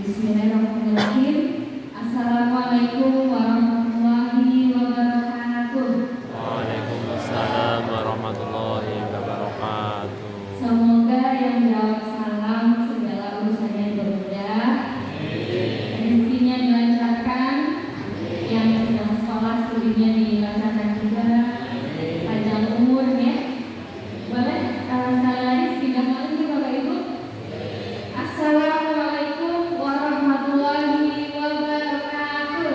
Bismillahirrahmanirrahim. Assalamualaikum warahmatullahi wabarakatuh. Waalaikumsalam warahmatullahi wabarakatuh. Semoga yang jawab salam segala urusannya bermudah, rezekinya dilancarkan, yang sedang sekolah studinya dilancarkan juga, panjang umur ya. Boleh sekali lagi tiga kali nih Bapak Ibu. Assalamualaikum warahmatullahi wabarakatuh.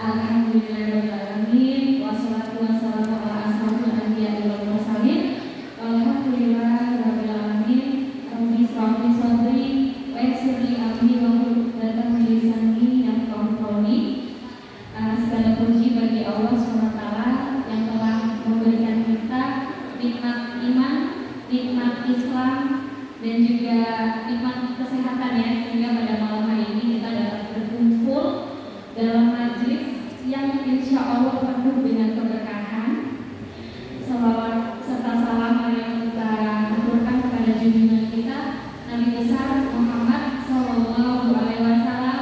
Alhamdulillahirrahmanirrahim. Wassalatu wassalamu ala asrofil anbiya'i wal mursalin. Alhamdulillahirabbil alamin. Rabbi shrah li sadri wa yassir li amri wahlul 'uqdatam min lisani yafqahu qawli. Segala puji bagi Allah SWT yang telah memberikan kita nikmat iman, nikmat Islam, dan juga nikmat kesehatan ya, sehingga pada malam hari ini kita dapat berkumpul dalam majelis yang insya Allah penuh dengan keberkahan. Salawat serta salam yang kita aturkan kepada junjungan kita Nabi besar Muhammad Sallallahu Alaihi Wasallam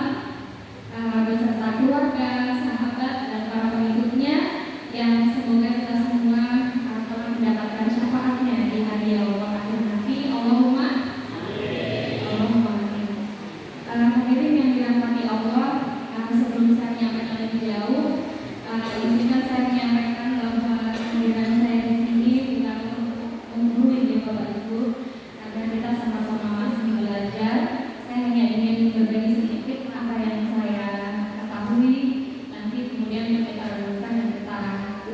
beserta keluarga, sahabat, dan para pengikutnya, yang semoga kita semua telah mendapatkan syafaatnya di hari yaumul akhir nanti. Allahumma amin. Hadirin yang dirahmati Allah, sebelum saya menyampaikan lebih jauh, izinkan saya menyampaikan bahwa kehadiran saya di sini bukan untuk menggurui ya Bapak Ibu, agar kita sama-sama masih belajar. Saya hanya ingin berbagi sedikit apa yang saya ketahui, nanti kemudian kita renungkan dan kita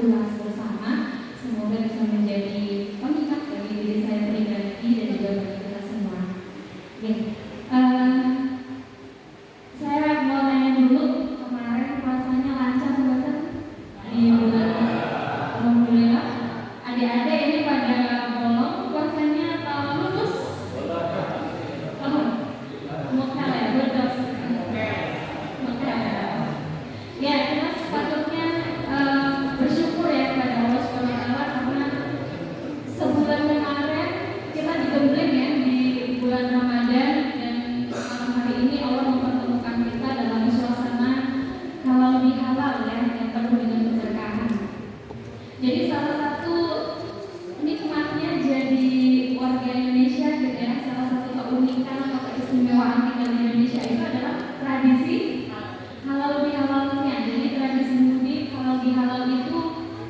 ulas bersama. Semoga bisa menjadi pengingat bagi diri saya pribadi dan juga bagi kita semua. Saya mau nanya dulu, kemarin puasanya lancar bukan? Di bulan Alhamdulillah. Adik-adik ini pada bolong puasanya atau lulus? Mokal ya, berdos. Mokal. Ya, kita sepatutnya bersyukur ya kepada Allah SWT, karena sebulan kemarin kita digembleng ya di bulan Ramadan, dan malam hari ini Allah mempertemukan kita dalam suasana halal bihalal ya, yang penuh dengan keberkahan. Jadi salah satu nikmatnya jadi warga Indonesia gitu ya, salah satu keunikan atau keistimewaan tinggal di Indonesia itu adalah tradisi halal bihalalnya. Jadi tradisi mudik halal bihalal itu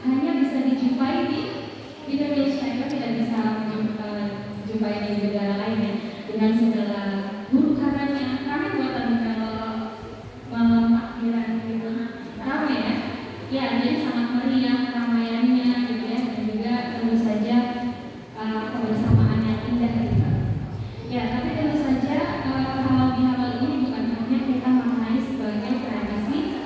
hanya bisa dijumpai di Indonesia, itu tidak bisa dijumpai di negara lain ya, dengan segala huru haranya. Kami buatan kalau malam takbiran gitu ramai ya. Ya, jadi sangat meriah ramaiannya gitu ya, dan juga tentu saja kebersamaan yang indah gitu. Ya, tapi tentu saja halal bihalal ini bukan hanya kita maknai sebagai tradisi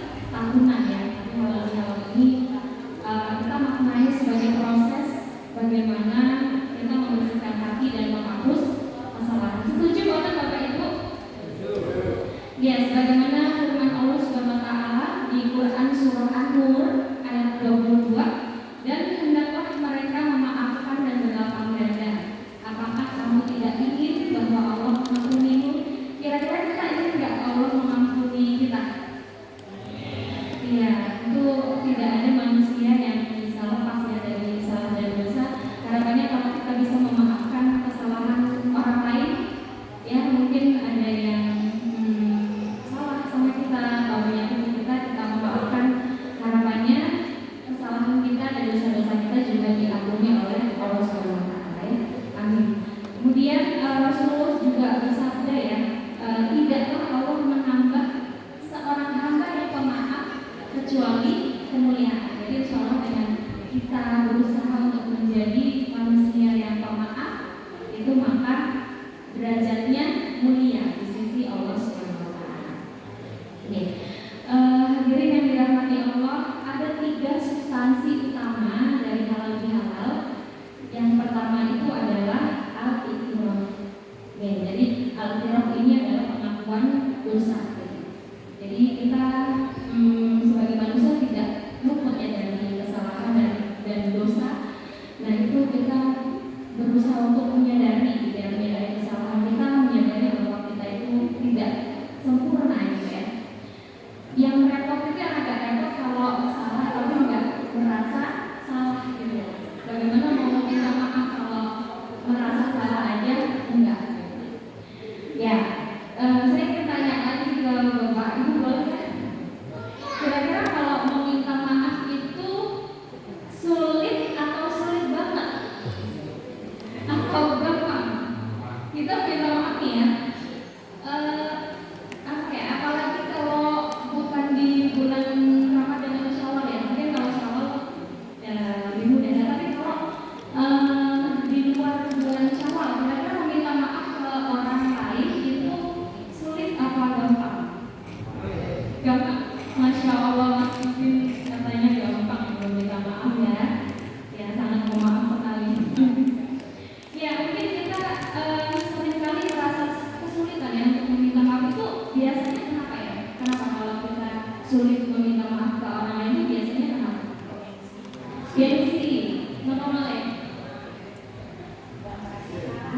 gengsi, normal ya,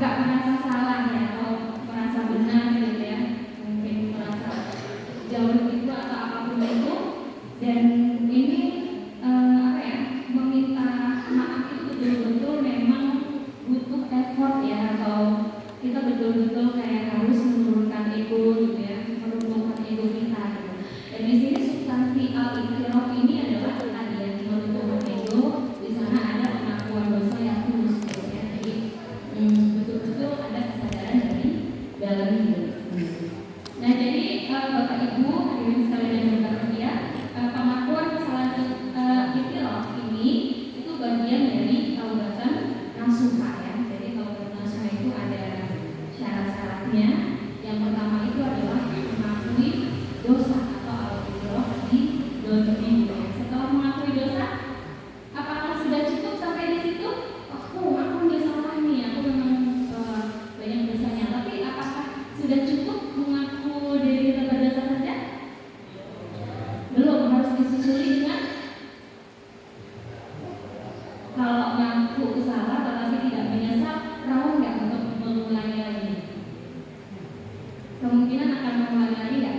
nggak merasa salah ya, atau merasa benar gitu ya, mungkin merasa jauh itu atau apapun itu, dan ini apa ya, meminta maaf itu betul-betul memang butuh effort ya, atau kita betul-betul kayak harus menurunkan ego gitu ya, menurunkan ego kita gitu. Dan di sini substansi al-iqraf ini adalah tadi ya, menurunkan ego. Di sana ada pengakuan dosa yang tulus gitu ya. Jadi betul-betul ada kesadaran dari dalam diri sendiri. Nah, jadi Bapak Ibu hadirin sekalian yang berbahagia, pengakuan kesalahan iqraf ini itu bagian dari taubatan nasuha ya. Jadi taubatan nasuha itu ada syarat-syaratnya. Yang pertama itu adalah mengakui dosa atau al-iqraf di doanya gitu ya. Setelah mengakui dosa, apakah sudah cukup sampai di situ? Aku udah salah nih, aku memang banyak dosanya. Tapi apakah sudah cukup mengaku diri kita berdosa saja? Belum, harus disusuli dengan kalau mengaku salah tetapi tidak menyesal, rawan nggak untuk mengulangi lagi? Kemungkinan akan mengulangi lagi nggak?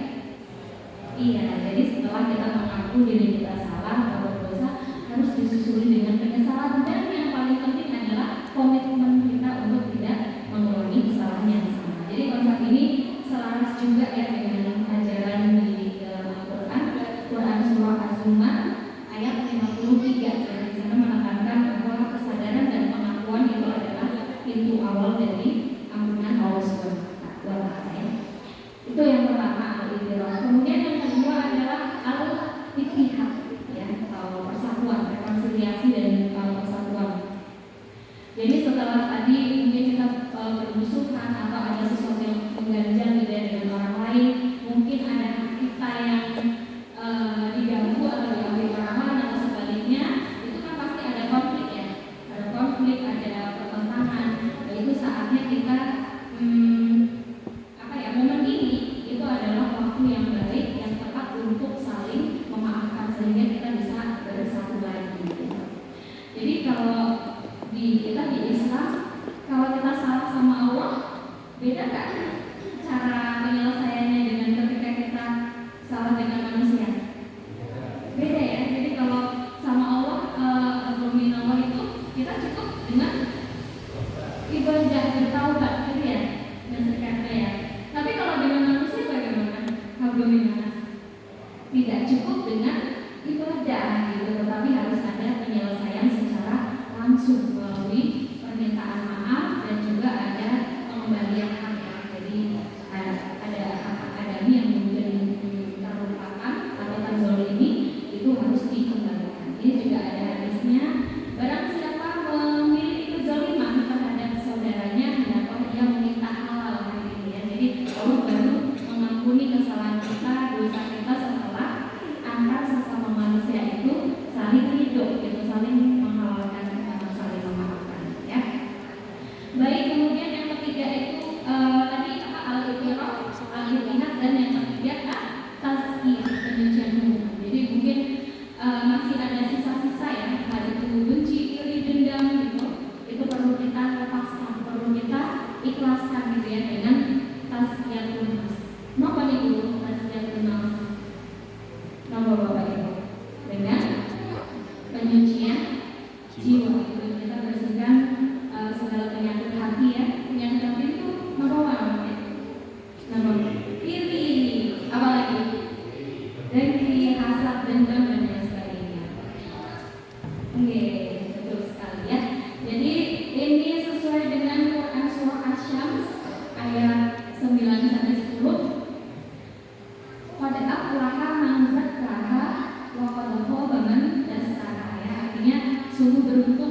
Iya, jadi setelah kita mengaku diri kita salah atau berdosa, harus disusuli dengan penyesalan, dan yang paling penting adalah komitmen kita untuk tidak mengulangi kesalahan yang sama. Jadi konsep ini selaras juga ya dengan ajaran di dalam Al-Quran, Quran Surah Az-Zumar ayat 53. Di sana menekankan bahwa kesadaran dan pengakuan itu adalah pintu awal dari ampunan Allah Subhanahu wa Ta'ala. Itu yang pertama, al-iqraf. Kemudian yang kedua adalah al-ittihad ya, atau persatuan, rekonsiliasi dan persatuan. Jadi setelah tadi mungkin kita bermusuhan atau ada sesuatu yang mengganjal gitu ya dengan orang lain, mungkin ada kita yang diganggu atau diambil orang lain atau sebaliknya, itu kan pasti ada konflik ya, ada konflik, ada pertentangan. Dan itu saatnya kita momen ini itu adalah waktu yang baik, yang tepat untuk saling memaafkan sehingga kita bisa bersatu lagi. Jadi kalau kita di Islam, kalau kita salah sama Allah, beda nggak cara penyelesaiannya dengan ketika kita salah dengan manusia? Beda ya. Jadi kalau sama Allah, Allah itu kita cukup dengan ibadah bertaubat gitu ya, maksudnya ya. Tapi kalau dengan manusia bagaimana? Habluminanas. Tidak cukup dengan ibadah gitu, tetapi harus ada penyelesaian secara langsung melalui permintaan maaf dan juga ada pengembalian hak ya. Jadi ada hak adami yang mungkin terlupakan atau terzalimi, itu harus dikembalikan. Ini juga ada hadisnya, barang siapa memiliki kezaliman terhadap saudaranya, hendaklah ia meminta halal hari ini ya. Jadi Allah baru mengampuni kesalahan kita, dosa kita setelah antar sesama manusia itu saling hidup gitu, saling menghalalkan, saling memaafkan ya. Baik, kemudian yang ketiga itu tadi al-iqraf, al-ittihad, dan yang ketiga tazkiyah, penyucian hubungan. Jadi mungkin masih ada sisa-sisa ya, hal itu benci, iri, dendam gitu, itu perlu kita lepaskan, perlu kita ikhlaskan gitu ya dengan tazkiyatun nafs. Napa nih dulu tazkiyatun nafs? Napa Bapak Ibu? Dengan penyucian jiwa. Itu kita bersihkan segala penyakit hati ya. Penyakit hati itu napa namanya? Napa? Iri, apalagi? Dengki, hasad, dendam dan lain sebagainya. Oke, betul sekali ya. Jadi ini sesuai dengan Quran Surah Asy-Syams ayat 9-10. Qad aflaha man zakkaha wa qad khaba man dassaha ya. Artinya sungguh beruntung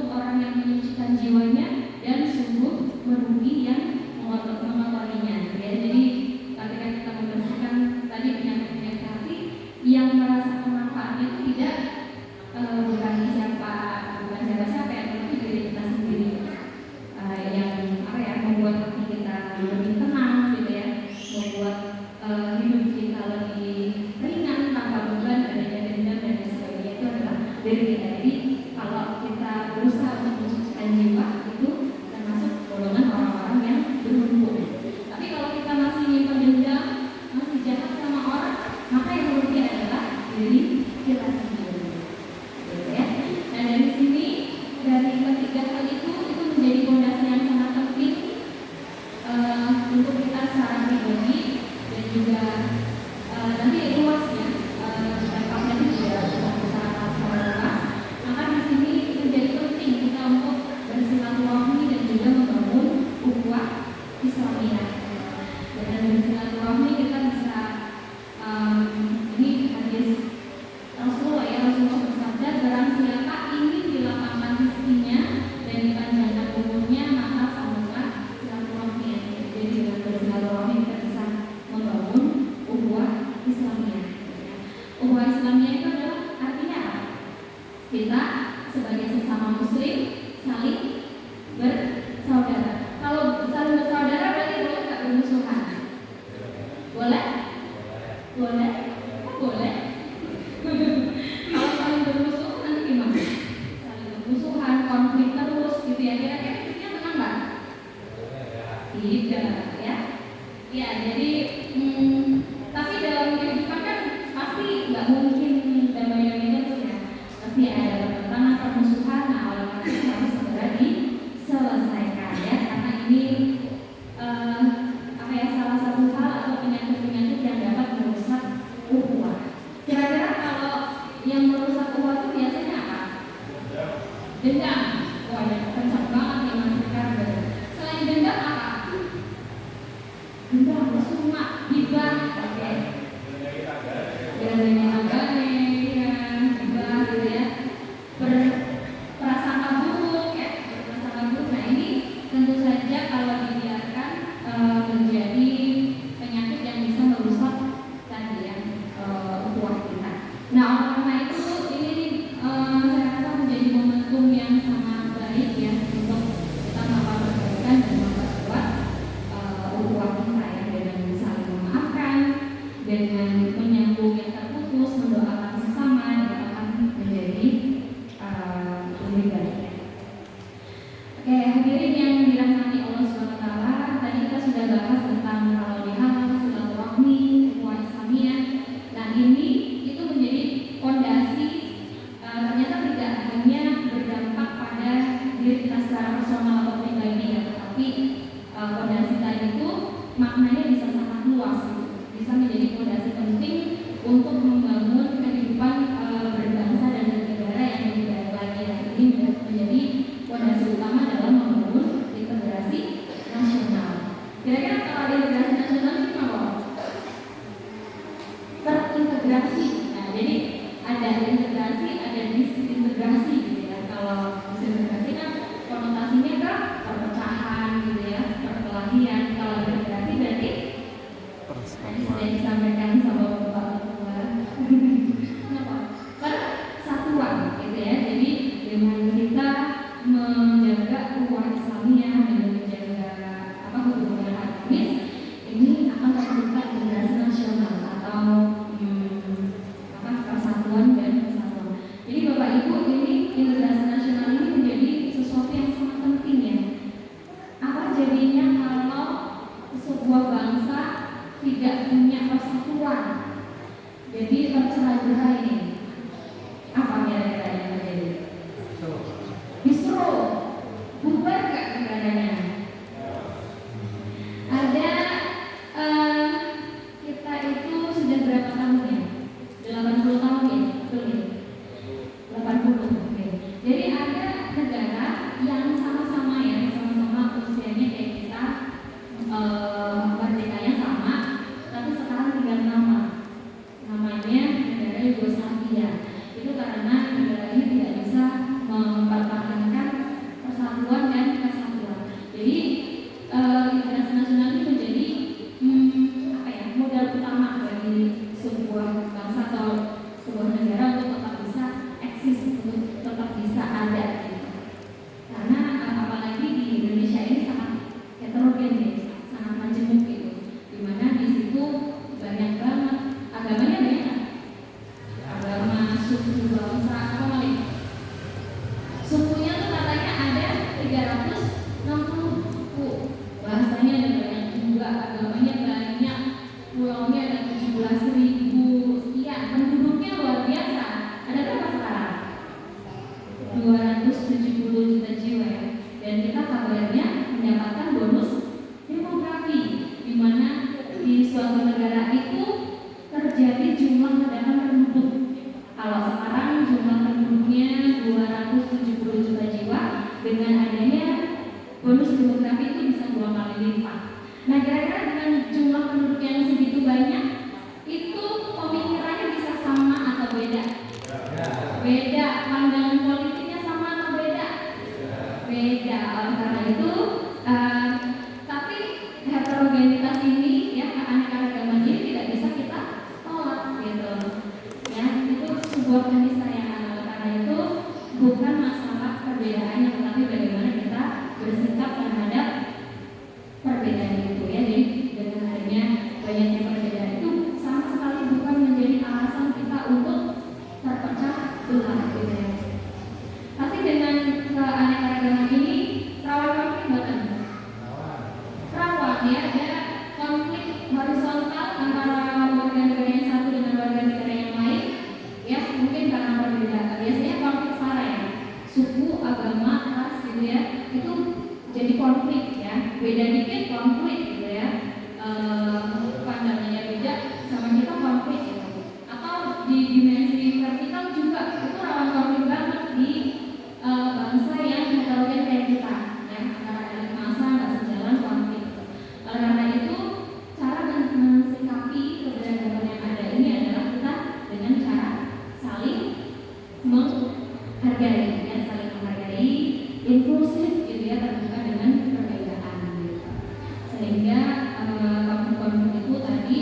saling bersaudara. Kalau saling bersaudara berarti boleh nggak bermusuhan? Boleh? Boleh? Oh, boleh. Kalau saling bermusuhan nanti gimana? Saling bermusuhan, konflik terus gitu ya, kira-kira hidupnya tenang nggak? Tidak ya. Ya, jadi tapi dalam kehidupan kan pasti nggak mungkin damai-damai terus ya. Pasti ada pertentangan, permusuhan. Nah, oleh karena itu harus segera diselesaikan ya, karena ini salah satu hal atau penyakit-penyakit yang dapat merusak ukhuwah. Kira-kira kalau yang merusak ukhuwah itu biasanya apa? Dendam. Wah, ya, kencang banget nih Mas Ricardo. Selain dendam apa? Dendam, summa, hibah, oke. Biasanya agane, ya, hibah gitu ya. Berprasangka buruk ya, berprasangka buruk. Nah, ini tentu saja kalau dibiarkan menjadi penyakit yang bisa merusak tadi ya ukhuwah kita. Nah, oleh karena itu ini saya rasa menjadi momentum yang sangat baik ya untuk kita memperbaikan dan memperkuat ukhuwah kita ya, dengan saling memaafkan, dengan menyambung yang terputus, mendoakan sesama, dan akan menjadi lebih baik. Oke, hadirin yang dirahmati Allah SWT, tadi kita sudah bahas tentang halal bihalal, silaturahmi, ukhuwah Islamiyah. Nah, ini itu menjadi fondasi, ternyata tidak hanya berdampak pada diri kita secara personal atau pribadi ya, tetapi fondasi tadi itu maknanya bisa sangat luas, bisa menjadi fondasi penting untuk membangun kehidupan berbangsa dan bernegara yang lebih baik lagi. Dan ini menjadi fondasi utama dalam membangun integrasi nasional. Kira-kira kalau integrasi nasional itu apa? Terintegrasi. Nah, jadi ada integrasi, ada disintegrasi gitu ya. Kalau disintegrasi kan konotasinya ke perpecahan gitu ya, perkelahian. Kalau integrasi berarti tadi sudah disampaikan sama Bapak Ketua. Kenapa? Persatuan gitu ya. Jadi dengan kita menjaga ukhuwah Islamiyah dan menjaga hubungan agamis, ini akan tercipta integrasi nasional atau persatuan dan kesatuan. Jadi Bapak Ibu, ini integrasi nasional ini menjadi sesuatu yang sangat penting ya. Apa jadinya kalau sebuah bangsa tidak punya persatuan? Jadi tercelah-belah ini. Apa kira-kira yang terjadi? Justru bubar nggak negaranya? Ada kita itu sudah berapa tahun ya? 80 tahun ya? Betul ya? 80. Oke. Jadi ada negara yang sama-sama ya, sama-sama usianya kayak kita, merdekanya sama, tapi sekarang tinggal nama. Namanya negara Yugoslavia. Itu karena negara ini tidak bisa mempertahankan persatuan dan kesatuan. Jadi integrasi nasional ini menjadi modal utama bagi sebuah bangsa atau sebuah negara untuk tetap bisa eksis, untuk tetap bisa ada gitu. Karena apalagi di Indonesia ini sangat heterogen ya, sangat majemuk gitu, dimana di situ banyak banget agamanya, banyak agama, suku, bangsa, apa lagi sukunya tuh katanya ada 360 suku, bahasanya ada banyak juga, agamanya banyak, pulaunya ada 17.000 sekian, penduduknya luar biasa. Ada berapa sekarang? 270 juta jiwa ya. Dan kita kabarnya mendapatkan bonus demografi, di mana di suatu negara itu terjadi jumlah ledakan penduduk. Kalau sekarang jumlah penduduknya 270 juta jiwa, dengan adanya bonus demografi itu bisa 2 kali lipat. Nah, kira-kira dengan jumlah penduduk yang segitu banyak, itu pemikirannya bisa sama atau beda? Beda. Pandangan politiknya sama atau beda? Beda. Oleh karena itu, tapi heterogenitas ini ya, keanekaragaman ini tidak bisa kita tolak gitu. Ya, itu sebuah keniscayaan. Oleh karena itu bukan masalah perbedaannya, tetapi beda dikit konflik gitu ya. Pandangannya beda sama kita konflik gitu. Atau di dimensi vertikal juga itu rawan konflik banget di bangsa yang heterogen kayak kita ya, antara elit massa nggak sejalan konflik. Oleh karena itu cara mensikapi keberagaman yang ada ini adalah kita dengan cara saling menghargai ya, saling menghargai, inklusif gitu ya, terbuka dengan perbedaan gitu. Sehingga konflik-konflik itu tadi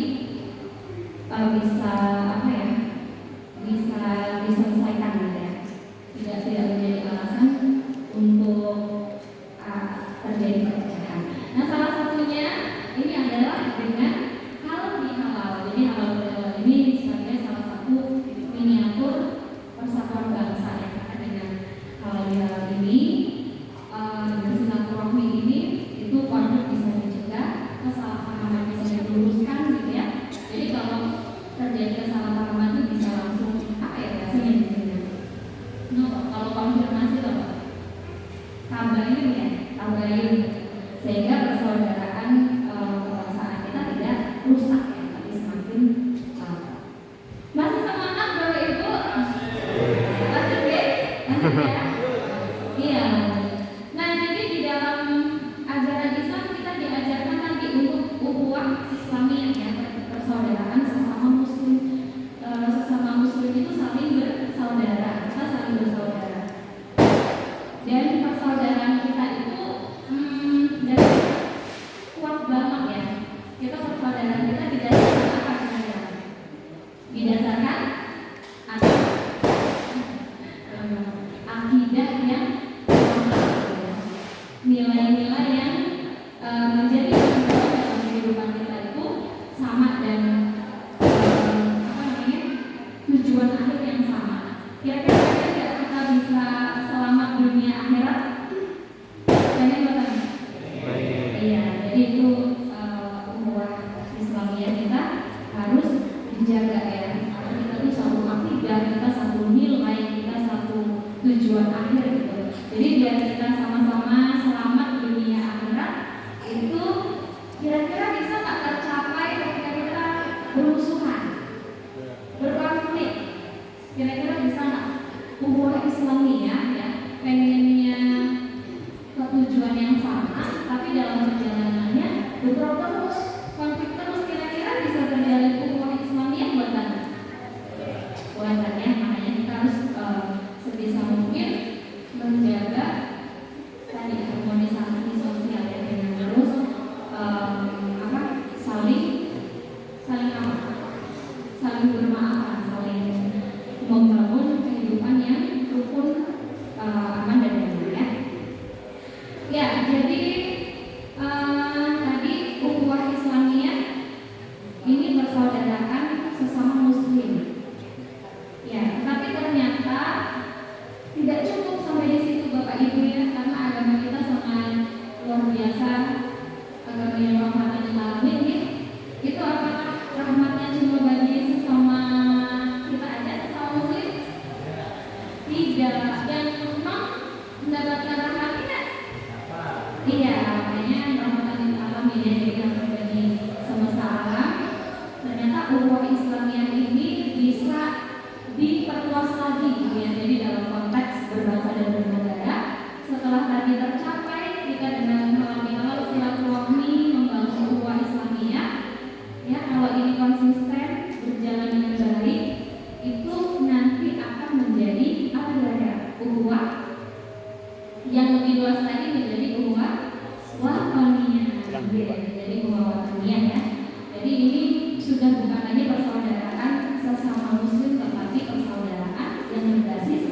bisa apa ya, bisa diselesaikan gitu ya, tidak menjadi alasan untuk terjadi perpecahan. Nah, salah satunya ini adalah dengan halal bihalal. Jadi halal bihalal ini sebagai salah satu miniatur persatuan bangsa ya. Karena dengan halal bihalal ini dengan silaturahmi ini itu konflik bisa dicegah, kesalahpahaman bisa diluruskan gitu ya. Jadi kalau terjadi kesalahpahaman itu bisa langsung apa ya biasanya disini. Kalau konfirmasi itu apa? Tambahin ya, tambahin sehingga persaudaraan kebangsaan kita tidak rusak ya, tapi semakin masih semangat Bapak Ibu? Lanjut ya? Lanjut ya? Iya. Nah, jadi di dalam ajaran Islam kita diajarkan nanti untuk ukhuwah Islamiyah ya, persaudaraan sesama muslim. Sesama muslim itu saling bersaudara, kita saling bersaudara. Dan persaudaraan kita itu dari kuat banget ya. Kita persaudaraan kita didasarkan apa kira-kira? Didasarkan atau akidah yang sama, nilai-nilai yang menjadi dalam kehidupan kita itu sama dan tujuan akhir yang sama. Kira-kira tidak kita bisa selamat dunia akhirat? Kayaknya betul. Iya, jadi itu ukhuwah Islamiyah kita harus dijaga ya. Karena kita itu satu akidah, kita satu nilai, kita satu tujuan akhir gitu. Jadi biar kita sama-sama selamat dunia akhirat itu kira-kira bisa tak tercapai ketika kita berusuhan, berkonflik. Kira-kira bisa nggak ukhuwah Islamiyah ya, pengennya ke tujuan yang sama, tapi dalam perjalanannya bentrok terus, konflik terus, kira-kira bisa terjalin ukhuwah Islamiyah buatan? Buatan ya, makanya kita harus sebisa mungkin menjaga tadi harmonisasi sosial ya, dengan terus saling bermaafan, saling membangun kehidupan yang rukun, aman dan damai ya. Ya, jadi tadi ukhuwah Islamiyah ini persaudaraan sesama muslim. Ya, tapi ternyata tidak cukup sampai di situ Bapak Ibu ya, karena agama kita sangat luar biasa, agama yang rahmatan lil alamin nih. Itu apakah rahmatnya cuma bagi sesama kita aja, sesama muslim? Tidak, yang non mendapatkan rahmat tidak? Iya, makanya rahmatan lil alamin ya, jadi yang bagi semesta alam. Ternyata ukhuwah Islamiyah ini bisa diperluas lagi gitu ya. Jadi dalam konteks berbangsa dan bernegara, setelah tadi tercapai kita dengan halal silaturahmi membangun ukhuwah Islamiyah ya, kalau ini konsisten berjalan dengan baik itu nanti akan menjadi apa kira-kira? Ukhuwah yang lebih luas lagi menjadi ukhuwah wataniyah. Jadi ukhuwah wataniyah ya. Jadi ini sudah bukan lagi persaudaraan sesama muslim, tetapi persaudaraan yang berbasis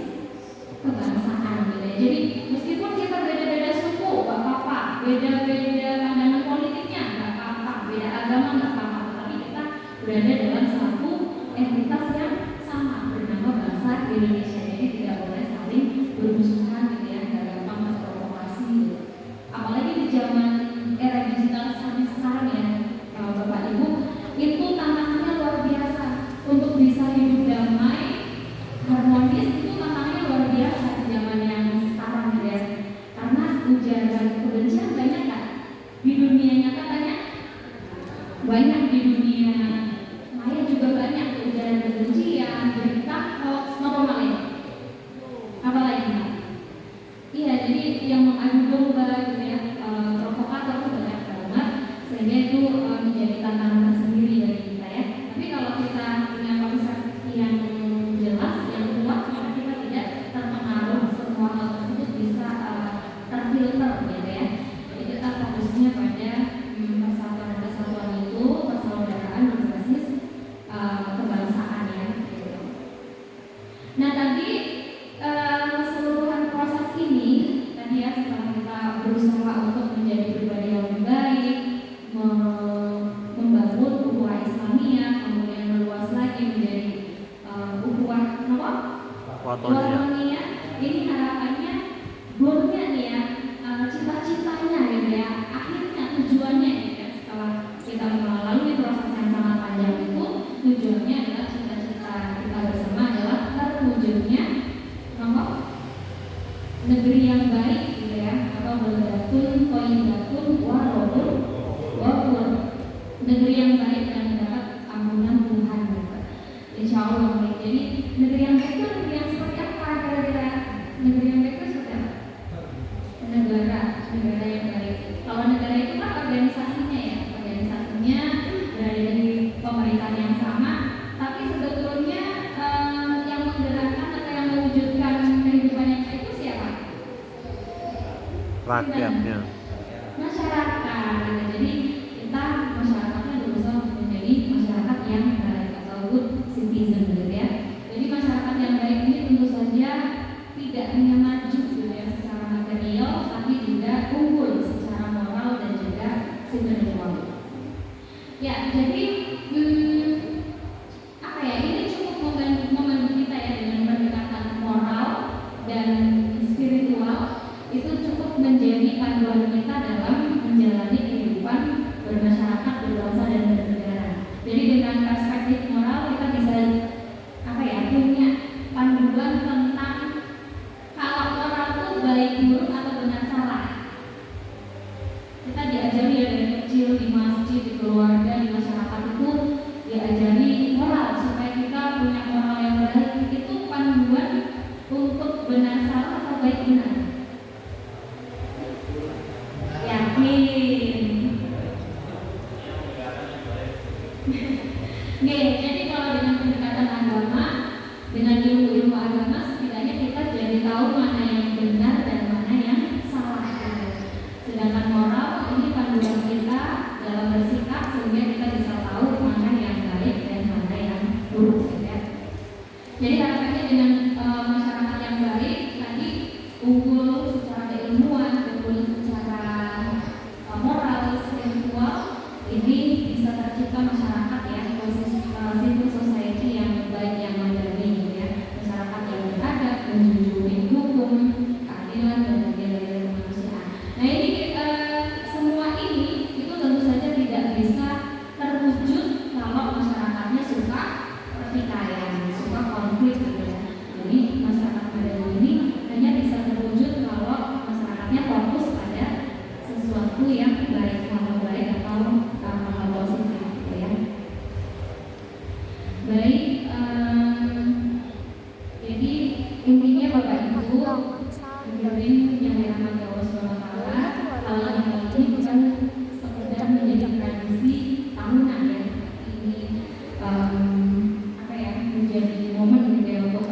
kebangsaan gitu ya. Jadi meskipun kita beda-beda suku gak apa-apa, beda-beda pandangan politiknya gak apa-apa, beda agama gak apa-apa, tapi kita berada dalam satu entitas yang sama bernama bangsa Indonesia. Jadi tidak boleh saling bermusuhan gitu ya, gak gampang terprovokasi gitu. Apalagi di zaman era digital sekarang ya Bapak Ibu, itu tantangannya luar biasa untuk bisa hidup damai, harmonis, itu tantangannya luar biasa di zaman yang sekarang ya. Karena ujaran kebencian banyak kan di yang mengadu domba gitu ya, provokator banyak banget, sehingga itu menjadi tantangan tersendiri bagi kita ya. Tapi kalau kita punya konsep yang jelas, yang kuat, maka kita tidak terpengaruh, semua hal tersebut bisa terfilter gitu ya. Jadi kita fokusnya pada persatuan itu, persaudaraan berbasis kebangsaan ya. Gitu. Nah tadi keseluruhan proses ini tadi ya, setelah kita berusaha untuk menjadi pribadi yang lebih baik, membangun ukhuwah Islamiyah, kemudian meluas lagi menjadi ukhuwah Watoniyah. Ini harapannya, goalnya nih ya, cita-citanya gitu ya, akhirnya tujuannya ya, setelah kita melalui proses yang sangat panjang itu, tujuannya adalah cita-cita kita bersama adalah terwujudnya negeri yang baik gitu ya, atau baldatun thayyibatun wa rabbun ghafur, negeri yang baik dan mendapat ampunan Tuhan gitu. Insyaallah. Jadi negeri yang baik itu negeri yang seperti apa kira-kira? Negeri yang baik itu seperti apa? Negara yang baik. Kalau negara itu kan organisasinya ya, organisasinya berada di pemerintahan yang sama, tapi sebetulnya yang menggerakkan atau yang mewujudkan kehidupan yang baik itu siapa? Rakyatnya. Masyarakat. Jadi kita masyarakatnya berusaha menjadi masyarakat yang baik atau good citizen gitu ya. Jadi masyarakat yang baik ini tentu saja tidak hanya maju gitu ya secara material, tapi juga unggul secara moral dan juga spiritual. Ya, jadi apa ya, ini cukup membantu kita ya dengan pendekatan moral dan spiritual, itu cukup menjadi panduan kita dalam menjalani kehidupan bermasyarakat, berbangsa dan bernegara. Jadi dengan perspektif moral kita bisa apa ya, punya panduan tentang kalau moral itu baik buruk atau benar salah. Kita diajari ya dari kecil di masjid, di keluarga, di masyarakat itu diajari moral supaya kita punya moral yang baik. Itu panduan untuk benar salah atau baik benar. Yakin. Jadi kalau dengan pendekatan agama, dengan ilmu agama, setidaknya kita jadi tahu mana yang benar dan mana yang salah. Sedangkan moral ini panduan kita dalam bersikap sehingga kita bisa tahu mana yang baik dan mana yang buruk ya. Jadi harapannya dengan masyarakat yang baik tadi, unggul secara keilmuan, unggul secara moral, spiritual, ini bisa tercipta masyarakat ya, civil society yang baik, yang madani gitu ya, masyarakat yang beradab, menjunjung hukum, keadilan dan nilai-nilai kemanusiaan. Nah ini semua ini itu tentu saja tidak bisa terwujud kalau masyarakatnya suka pertikaian, suka konflik gitu ya. Jadi masyarakat madani ini hanya bisa terwujud kalau masyarakatnya fokus pada sesuatu yang baik, hal baik atau hal positif gitu ya. Baik, jadi intinya Bapak Ibu hadirin yang dirahmati Allah SWT, hal ini bukan sekedar menjadi tradisi tahunan ya. Ini apa ya, menjadi momen gitu ya untuk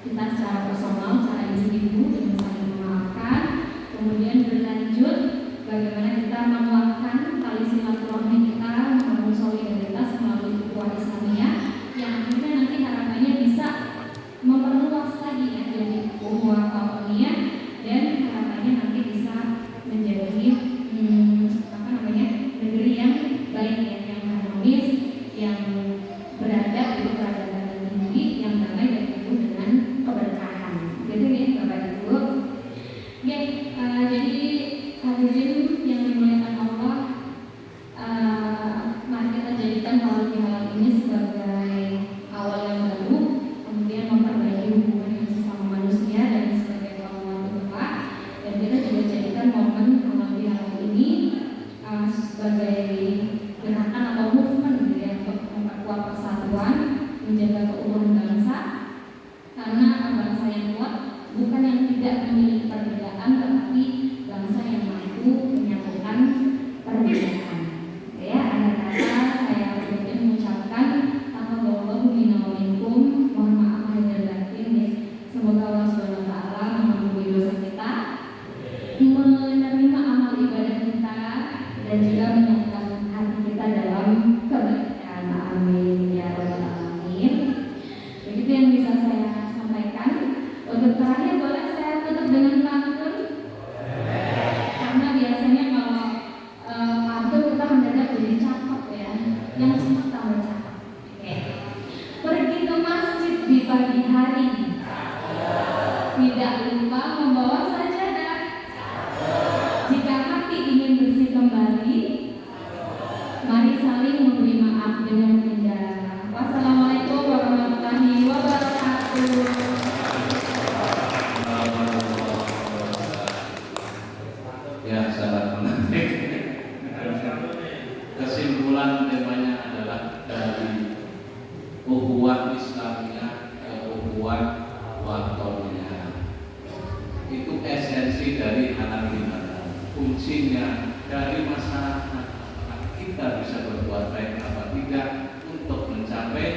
kita secara personal, secara individu dengan saling memaafkan, kemudian berlanjut bagaimana kita menguatkan tali silaturahmi kita, membangun solidaritas melalui ukhuwah Islamiyah yang akhirnya nanti harapannya bisa memperluas lagi ya, jadi ukhuwah Watoniyah, dan harapannya nanti bisa menjadi negeri yang baik ya, yang harmonis, yang beradab, beradaban yang tinggi, yang damai dan penuh dengan keberkahan. Gitu ya Bapak Ibu. Ya, jadi hadirin yang dimuliakan Allah, mari kita jadikan hal ini sebagai awal yang baru, kemudian memperbaiki hubungan dengan sesama manusia dan sebagai kawan Tuhan, dan kita juga jadikan momen halal ini sebagai gerakan atau movement gitu ya, untuk memperkuat persatuan, menjaga keutuhan bangsa, karena bangsa yang kuat bukan yang tidak memiliki perbedaan, dan juga menyatukan hati kita dalam kebaikan. Amin ya rabbal alamin. Begitu yang bisa saya sampaikan. Untuk terakhir boleh saya tutup dengan pantun, karena biasanya kalau pantun kita mendadak jadi cakep ya, yang cepat tambah cakep. Oke. Pergi ke masjid di pagi hari, tidak lupa membawa sajadah. Jika hati ingin bersih kembali, mari saling memberi maaf dengan indah. Wassalamualaikum warahmatullahi wabarakatuh. Ya, sangat menarik. Kesimpulan temanya adalah dari ukhuwah Islamiyah ke ukhuwah watoniyah. Itu esensi dari halal bihalal. Kuncinya dari masyarakat, kita bisa berbuat baik apa tidak untuk mencapai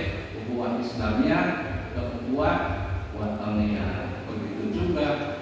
ukhuwah Islamiyah ke ukhuwah watoniyah. Begitu juga